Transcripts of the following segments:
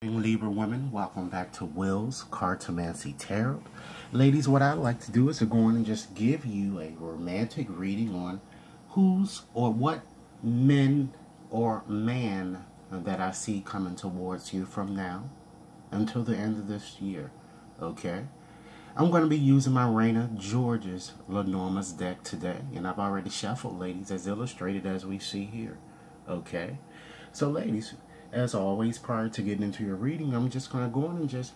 Libra women, welcome back to Will's Cartomancy Tarot. Ladies, what I'd like to do is to go in and just give you a romantic reading on who's or what men or man that I see coming towards you from now until the end of this year. Okay? I'm going to be using my Raina George's Lenormand's deck today, and I've already shuffled, ladies, as illustrated as we see here. Okay? So, ladies, as always, prior to getting into your reading, I'm just going to go in and just,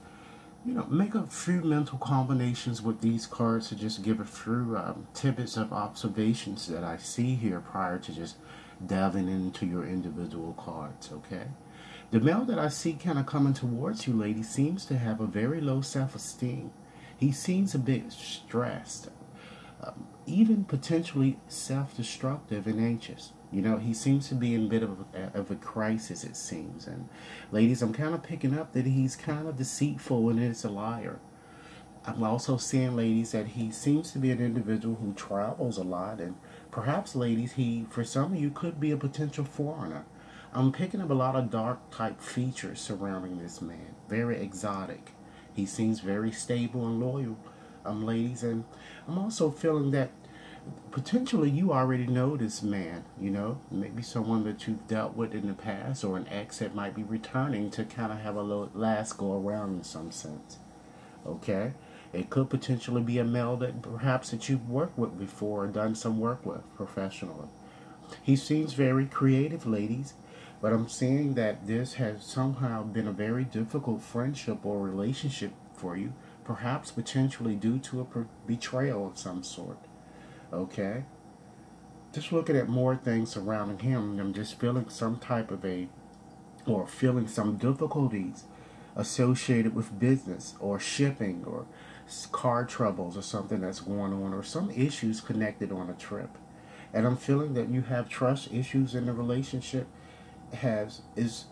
make a few mental combinations with these cards to just give a few tidbits of observations that I see here prior to just delving into your individual cards, okay? The male that I see kind of coming towards you, ladies, seems to have a very low self-esteem. He seems a bit stressed, even potentially self-destructive and anxious. He seems to be in a bit of a crisis, it seems. And ladies, I'm kind of picking up that he's kind of deceitful and is a liar. I'm also seeing, ladies, that he seems to be an individual who travels a lot. And perhaps, ladies, for some of you, could be a potential foreigner. I'm picking up a lot of dark type features surrounding this man. Very exotic. He seems very stable and loyal, ladies. And I'm also feeling that potentially you already know this man, maybe someone that you've dealt with in the past, or an ex that might be returning to kind of have a little last go around in some sense. Okay? It could potentially be a male that perhaps that you've worked with before or done some work with professionally. He seems very creative, ladies, but I'm seeing that this has somehow been a very difficult friendship or relationship for you, perhaps potentially due to a betrayal of some sort. Okay? Just looking at more things surrounding him, I'm just feeling some type of feeling some difficulties associated with business or shipping or car troubles or something that's going on, or some issues connected on a trip. And I'm feeling that you have trust issues in the relationship. Is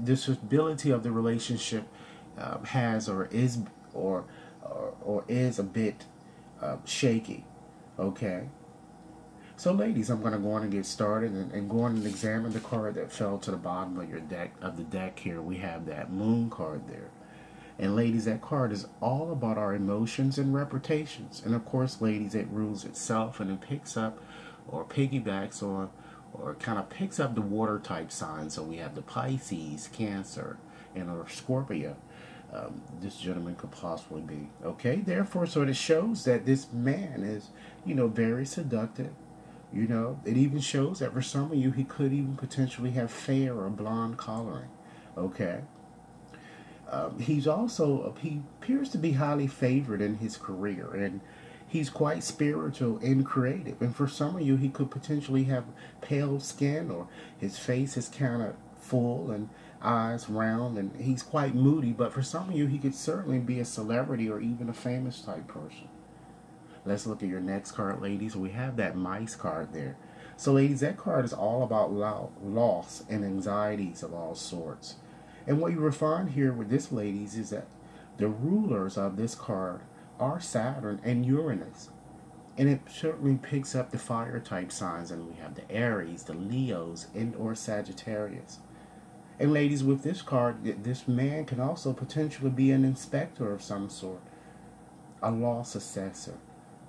this ability of the relationship has or is a bit shaky. Okay, so ladies, I'm going to go on and get started and go on and examine the card that fell to the bottom of the deck here. We have that moon card there. And ladies, that card is all about our emotions and reputations. And of course, ladies, it rules itself, and it picks up or piggybacks on or kind of picks up the water type signs. So we have the Pisces, Cancer, and or Scorpio. This gentleman could possibly be. Okay, therefore, so it shows that this man is, very seductive. It even shows that for some of you, he could even potentially have fair or blonde coloring. Okay. He appears to be highly favored in his career, and he's quite spiritual and creative. And for some of you, he could potentially have pale skin, or his face is kind of full and eyes round, and he's quite moody. But for some of you, he could certainly be a celebrity or even a famous type person. Let's look at your next card, ladies. We have that mice card there. So, ladies, that card is all about loss and anxieties of all sorts. And what you will find here with this, ladies, is that the rulers of this card are Saturn and Uranus. And it certainly picks up the fire type signs. And we have the Aries, the Leos, and or Sagittarius. And ladies, with this card, this man can also potentially be an inspector of some sort, a loss assessor,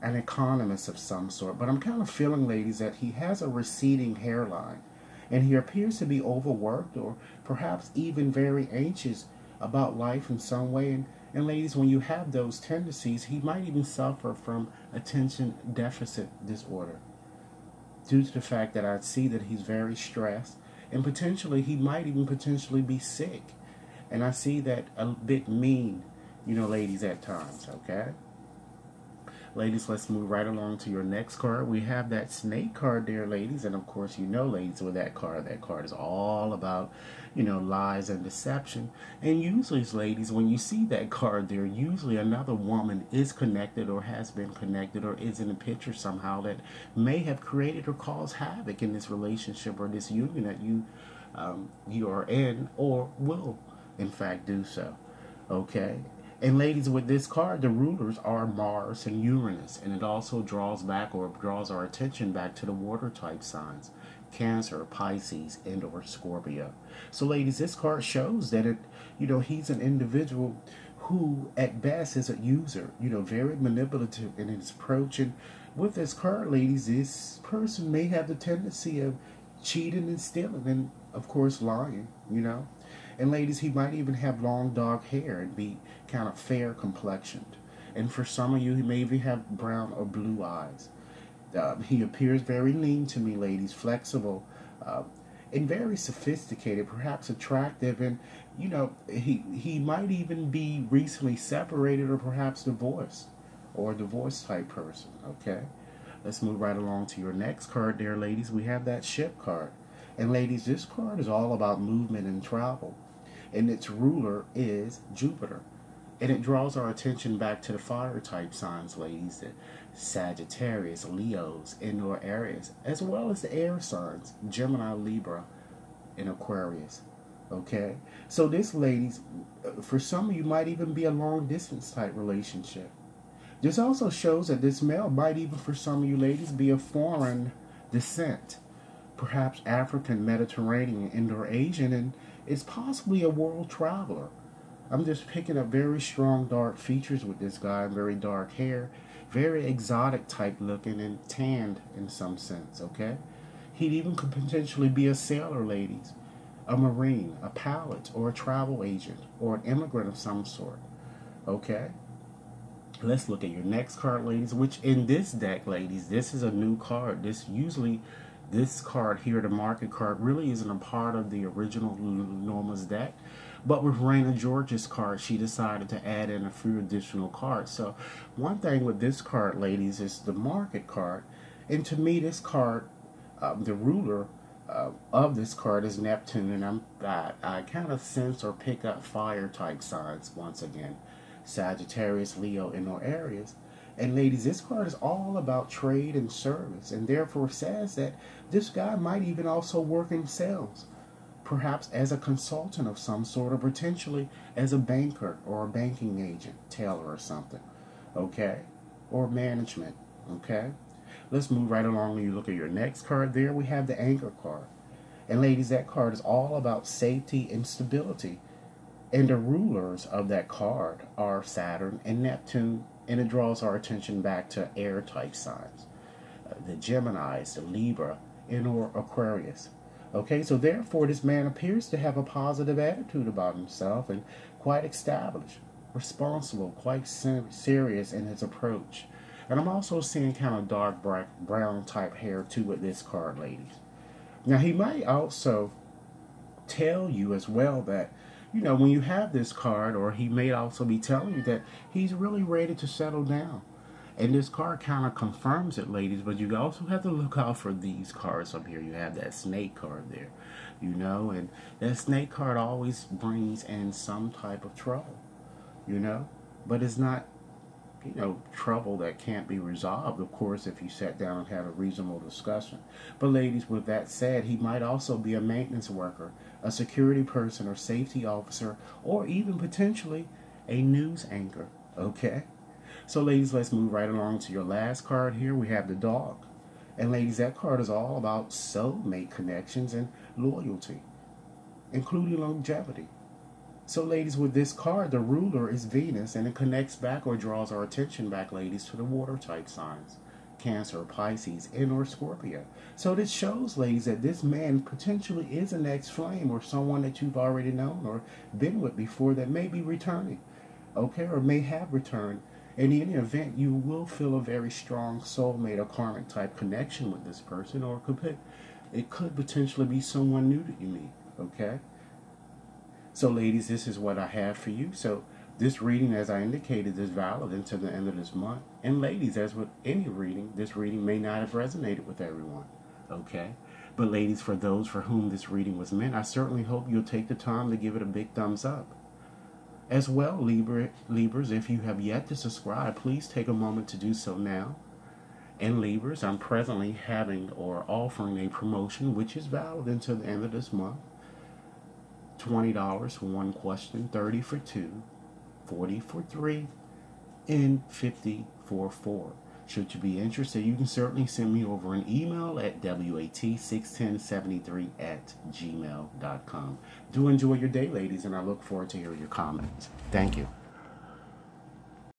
an economist of some sort. But I'm kind of feeling, ladies, that he has a receding hairline, and he appears to be overworked or perhaps even very anxious about life in some way. And ladies, when you have those tendencies, he might even suffer from attention deficit disorder due to the fact that I see that he's very stressed. And potentially, he might even potentially be sick. And I see that a bit mean, ladies, at times, okay? Ladies, let's move right along to your next card. We have that snake card there, ladies. And of course, ladies, with that card is all about, lies and deception. And usually, ladies, when you see that card there, usually another woman is connected or has been connected or is in the picture somehow that may have created or caused havoc in this relationship or this union that you are in, or will, in fact, do so. Okay? And ladies, with this card, the rulers are Mars and Uranus, and it also draws back or draws our attention back to the water type signs. Cancer, Pisces, and or Scorpio. So ladies, this card shows that he's an individual who at best is a user, very manipulative in his approach. And with this card, ladies, this person may have the tendency of cheating and stealing and of course lying, And ladies, he might even have long dark hair and be kind of fair complexioned. And for some of you, he may even have brown or blue eyes. He appears very lean to me, ladies, flexible, and very sophisticated, perhaps attractive, and he might even be recently separated or perhaps divorced, or a divorce type person. Okay, let's move right along to your next card there, ladies. We have that ship card, and ladies, this card is all about movement and travel, and its ruler is Jupiter. And it draws our attention back to the fire type signs, ladies, the Sagittarius, Leos, and/or Aries, as well as the air signs, Gemini, Libra, and Aquarius. Okay? So this, ladies, for some of you, might even be a long distance type relationship. This also shows that this male might even, for some of you ladies, be of foreign descent, perhaps African, Mediterranean, and/or Asian, and is possibly a world traveler. I'm just picking up very strong dark features with this guy, very dark hair, very exotic type looking and tanned in some sense, okay? He'd even could potentially be a sailor, ladies, a marine, a pilot, or a travel agent, or an immigrant of some sort, okay? Let's look at your next card, ladies, which in this deck, ladies, this is a new card. This card here, the market card, really isn't a part of the original Norma's deck. But with Raina George's card, she decided to add in a few additional cards. So one thing with this card, ladies, is the market card. And to me, this card, the ruler of this card is Neptune. And I kind of sense or pick up fire type signs once again. Sagittarius, Leo, and or Aries. And ladies, this card is all about trade and service, and therefore says that this guy might even also work in sales, perhaps as a consultant of some sort, or potentially as a banker or a banking agent, teller or something, okay? Or management, okay? Let's move right along. When you look at your next card there, we have the Anchor card. And ladies, that card is all about safety and stability. And the rulers of that card are Saturn and Neptune, and it draws our attention back to air type signs, the Geminis, the Libra, and or Aquarius. Okay, so therefore this man appears to have a positive attitude about himself and quite established, responsible, quite serious in his approach. And I'm also seeing kind of dark brown type hair too with this card, ladies. Now he might also tell you as well that, when you have this card, or he may also be telling you that he's really ready to settle down. And this card kind of confirms it, ladies, but you also have to look out for these cards up here. You have that snake card there, and that snake card always brings in some type of trouble, but it's not, trouble that can't be resolved, of course, if you sat down and had a reasonable discussion. But ladies, with that said, he might also be a maintenance worker, a security person or safety officer, or even potentially a news anchor, okay? So ladies, let's move right along to your last card here. We have the Dog. And ladies, that card is all about soulmate connections and loyalty, including longevity. So ladies, with this card, the ruler is Venus, and it connects back or draws our attention back, ladies, to the water type signs, Cancer, Pisces, and or Scorpio. So this shows, ladies, that this man potentially is an ex-flame or someone that you've already known or been with before that may be returning, okay, or may have returned. In any event, you will feel a very strong soulmate or karmic type connection with this person, or it could potentially be someone new that you meet, okay? So ladies, this is what I have for you. So this reading, as I indicated, is valid until the end of this month. And ladies, as with any reading, this reading may not have resonated with everyone, okay? But ladies, for those for whom this reading was meant, I certainly hope you'll take the time to give it a big thumbs up. As well, Libras, if you have yet to subscribe, please take a moment to do so now. And Libras, I'm presently having or offering a promotion which is valid until the end of this month. $20 for one question, 30 for two, 40 for three, and 50 for four. Should you be interested, you can certainly send me over an email at wat61073@gmail.com. Do enjoy your day, ladies, and I look forward to hearing your comments. Thank you.